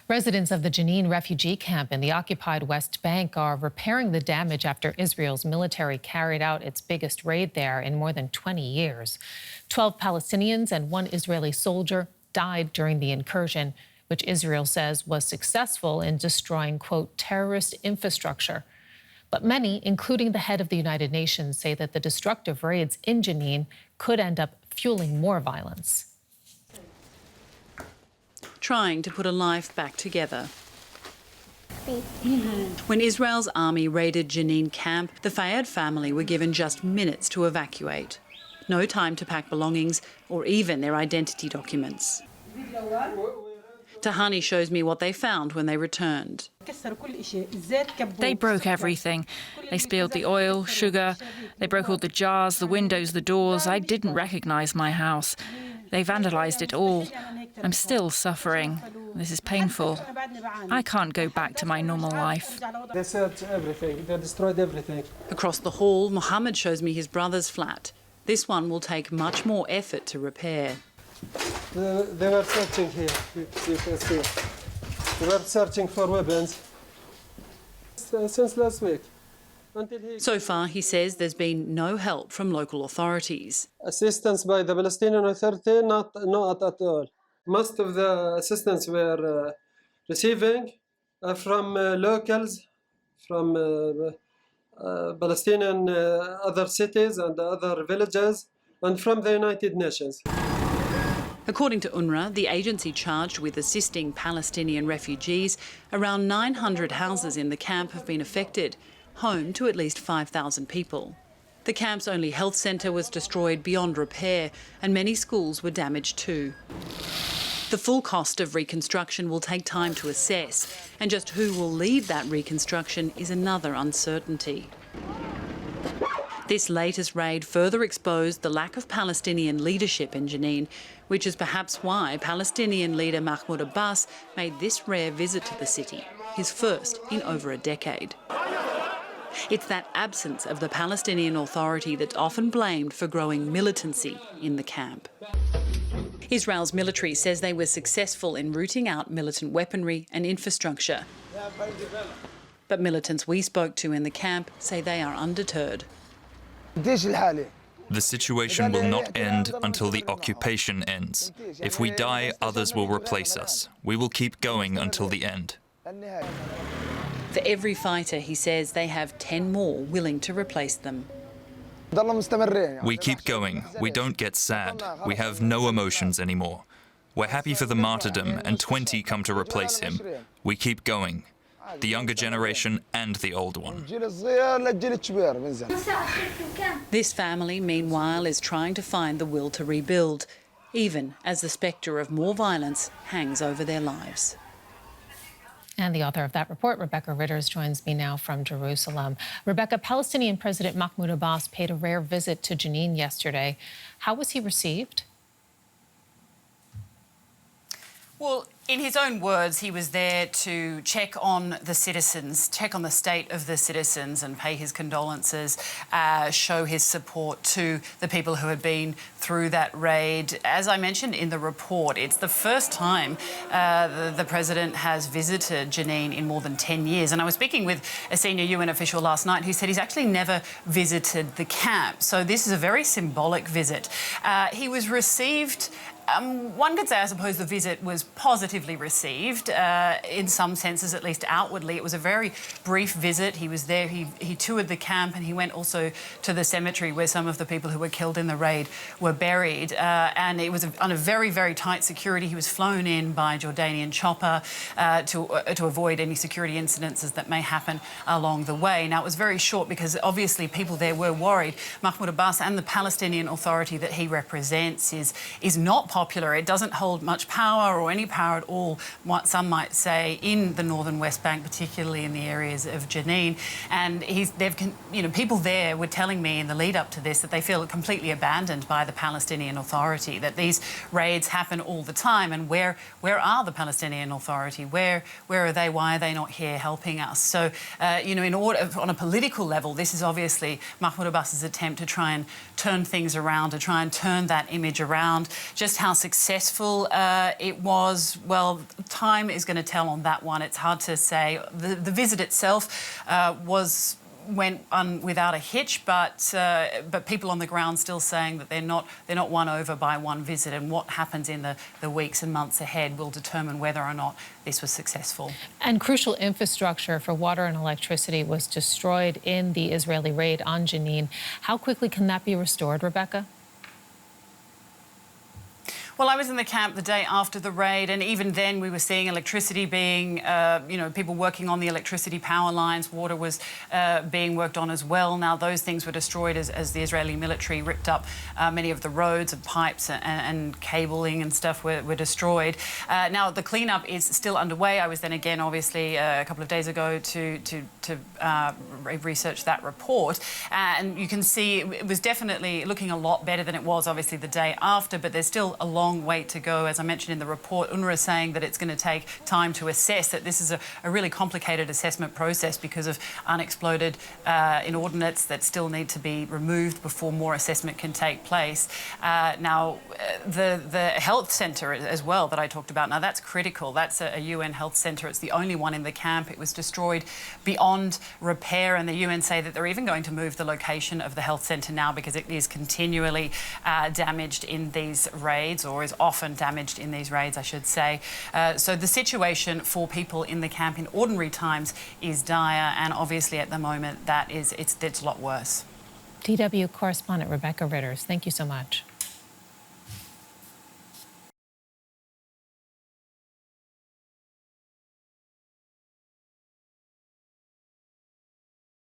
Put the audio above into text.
Residents of the Jenin refugee camp in the occupied West Bank are repairing the damage after Israel's military carried out its biggest raid there in more than 20 years. 12 Palestinians and 1 Israeli soldier died during the incursion, which Israel says was successful in destroying, quote, terrorist infrastructure. But many, including the head of the United Nations, say that the destructive raids in Jenin could end up fueling more violence. Trying to put a life back together. When Israel's army raided Jenin camp, the Fayed family were given just minutes to evacuate. No time to pack belongings or even their identity documents. Tahani shows me what they found when they returned. They broke everything. They spilled the oil, sugar. They broke all the jars, the windows, the doors. I didn't recognise my house. They vandalised it all. I'm still suffering. This is painful. I can't go back to my normal life. They searched everything. They destroyed everything. Across the hall, Mohammed shows me his brother's flat. This one will take much more effort to repair. They were searching here. You can see. They were searching for weapons since last week. So far, he says there's been no help from local authorities. Assistance by the Palestinian Authority, not at all. Most of the assistance we're receiving are from locals, from Palestinian other cities and other villages, and from the United Nations. According to UNRWA, the agency charged with assisting Palestinian refugees, around 900 houses in the camp have been affected, home to at least 5,000 people. The camp's only health centre was destroyed beyond repair, and many schools were damaged too. The full cost of reconstruction will take time to assess, and just who will lead that reconstruction is another uncertainty. This latest raid further exposed the lack of Palestinian leadership in Jenin, which is perhaps why Palestinian leader Mahmoud Abbas made this rare visit to the city, his first in over a decade. It's that absence of the Palestinian Authority that's often blamed for growing militancy in the camp. Israel's military says they were successful in rooting out militant weaponry and infrastructure. But militants we spoke to in the camp say they are undeterred. The situation will not end until the occupation ends. If we die, others will replace us. We will keep going until the end. For every fighter, he says, they have 10 more willing to replace them. We keep going. We don't get sad. We have no emotions anymore. We're happy for the martyrdom, and 20 come to replace him. We keep going. The younger generation and the old one. This family, meanwhile, is trying to find the will to rebuild, even as the spectre of more violence hangs over their lives. And the author of that report, Rebecca Ritters, joins me now from Jerusalem. Rebecca, Palestinian President Mahmoud Abbas paid a rare visit to Jenin yesterday. How was he received? Well, in his own words, he was there to check on the citizens, check on the state of the citizens and pay his condolences, show his support to the people who had been through that raid. As I mentioned in the report, it's the first time the president has visited Jenin in more than 10 years. And I was speaking with a senior UN official last night who said he's actually never visited the camp. So this is a very symbolic visit. He was received... one could say, I suppose, the visit was positively received, in some senses, at least outwardly. It was a very brief visit. He was there, he toured the camp, and he went also to the cemetery where some of the people who were killed in the raid were buried. And it was on a very, very tight security. He was flown in by a Jordanian chopper to avoid any security incidences that may happen along the way. Now, it was very short because obviously people there were worried. Mahmoud Abbas and the Palestinian Authority that he represents is not popular. It doesn't hold much power or any power at all, what some might say, in the northern West Bank, particularly in the areas of Jenin. And people there were telling me in the lead up to this that they feel completely abandoned by the Palestinian Authority, that these raids happen all the time. And where are the Palestinian Authority? Where are they? Why are they not here helping us? So, in order, on a political level, this is obviously Mahmoud Abbas's attempt to try and turn things around, to try and turn that image around. Just how how successful it was, well, time is going to tell on that one. It's hard to say. The visit itself went on without a hitch, but people on the ground still saying that they're not won over by one visit, and what happens in the weeks and months ahead will determine whether or not this was successful. And crucial infrastructure for water and electricity was destroyed in the Israeli raid on Jenin. How quickly can that be restored, Rebecca? Well, I was in the camp the day after the raid, and even then we were seeing electricity being, people working on the electricity power lines. Water was being worked on as well. Now, those things were destroyed as the Israeli military ripped up many of the roads and pipes and cabling and stuff were destroyed. Now, the cleanup is still underway. I was then again, obviously, a couple of days ago to research that report. And you can see it was definitely looking a lot better than it was, obviously, the day after, but there's still a long way to go. As I mentioned in the report, UNRWA is saying that it's going to take time to assess, that this is a really complicated assessment process because of unexploded inordinates that still need to be removed before more assessment can take place. Now, the health centre as well that I talked about, now that's critical. That's a UN health centre. It's the only one in the camp. It was destroyed beyond repair, and the UN say that they're even going to move the location of the health centre now because it is continually damaged in these raids, or is often damaged in these raids, I should say. So the situation for people in the camp in ordinary times is dire, and obviously at the moment it's a lot worse. DW correspondent Rebecca Ritters, thank you so much.